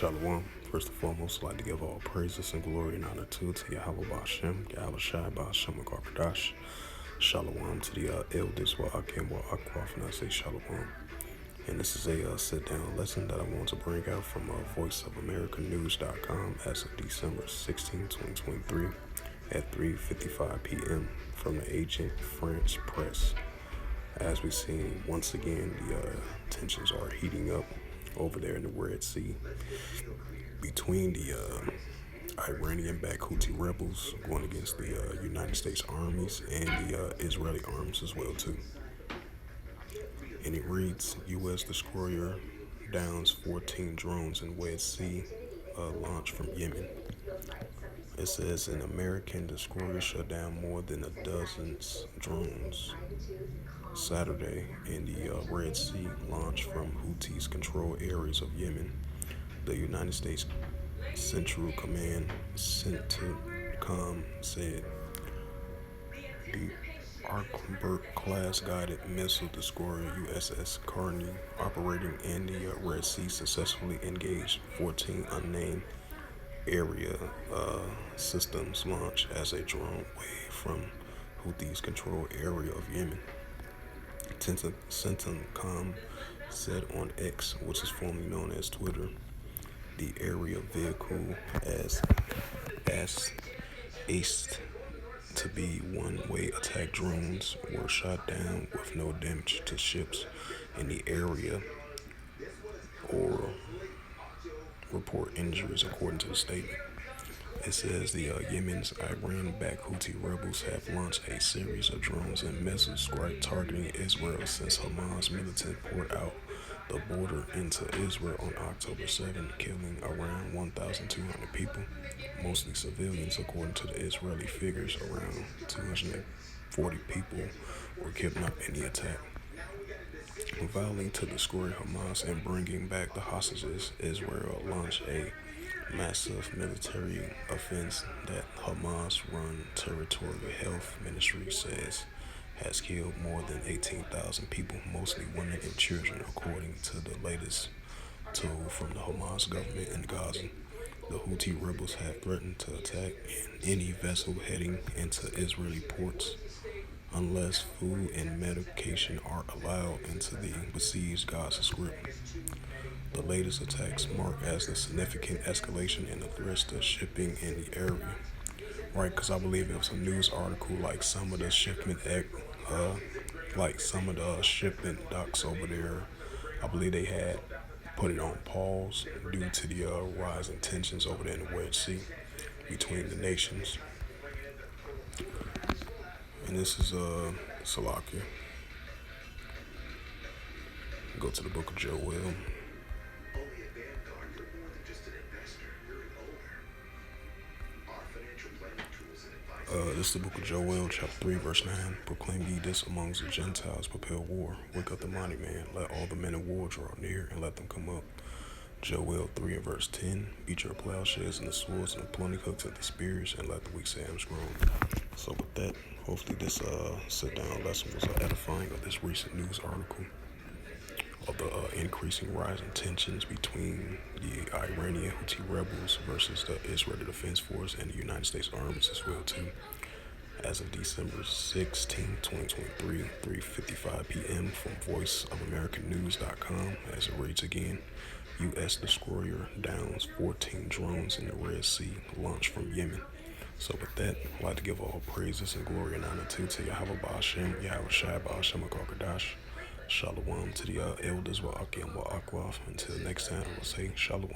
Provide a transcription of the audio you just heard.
Shalom. First and foremost, I'd like to give all praises and glory and honor to Yahweh Ba'Shem, Yahweh Shai Ba'Shem Akardash. Shalom to the elders, Wa'akim Wa'akwaf, and I say Shalom. And this is a sit-down lesson that I want to bring out from voiceofamericanews.com as of December 16, 2023 at 3:55 p.m. from the Agent France Press. As we see, once again, the tensions are heating up over there in the Red Sea between the Iranian-backed Houthi rebels going against the United States armies and the Israeli arms as well too. And it reads, U.S. destroyer downs 14 drones in Red Sea launch from Yemen. It says an American destroyer shut down more than a dozen drones Saturday in the Red Sea launched from Houthis controlled areas of Yemen. The United States Central Command CENTCOM said the Arleigh-class guided missile destroyer USS Carney operating in the Red Sea successfully engaged 14 unnamed area systems launched as a drone wave from Houthis controlled area of Yemen. CENTCOM said on X, which is formerly known as Twitter, the area vehicle as aced to be one-way attack drones were shot down with no damage to ships in the area or report injuries according to the statement. It says the Yemen's Iran-backed Houthi rebels have launched a series of drones and missiles targeting Israel since Hamas militant poured out the border into Israel on October 7, killing around 1,200 people, mostly civilians. According to the Israeli figures, around 240 people were kidnapped in the attack. Vowing to destroy Hamas and bringing back the hostages, Israel launched a massive military offense that Hamas-run Territorial Health Ministry says has killed more than 18,000 people, mostly women and children, according to the latest toll from the Hamas government in Gaza. The Houthi rebels have threatened to attack any vessel heading into Israeli ports unless food and medication are allowed into the besieged Gaza Strip. The latest attacks mark as a significant escalation in the threats to shipping in the area. Right, because I believe it was a news article like some of the shipment docks over there, I believe they had put it on pause due to the rising tensions over there in the Red Sea between the nations. And this is Salakia. Go to the book of Joel. This is the book of Joel, chapter 3, verse 9. Proclaim ye this amongst the Gentiles, prepare war. Wake up the mighty man. Let all the men of war draw near, and let them come up. Joel 3 and verse 10. Beat your plowshares and the swords and the plenty hooks and the spears, and let the weak say, I am strong. So with that, hopefully this sit-down lesson was edifying of this recent news article of the increasing rising tensions between the Iranian Houthi rebels versus the Israeli Defense Force and the United States armies as well too. As of December 16, 2023, 3:55 p.m. from voiceofamericanews.com, as it reads again, U.S. destroyer downs 14 drones in the Red Sea launched from Yemen. So with that, I'd like to give all praises and glory and honor to Yahweh Ba'Shem, Yahweh Shai Ba'Shem Akardash. Shalom to the elders, Wa'akim Wa'akwaf. Until next time, I will say Shalom.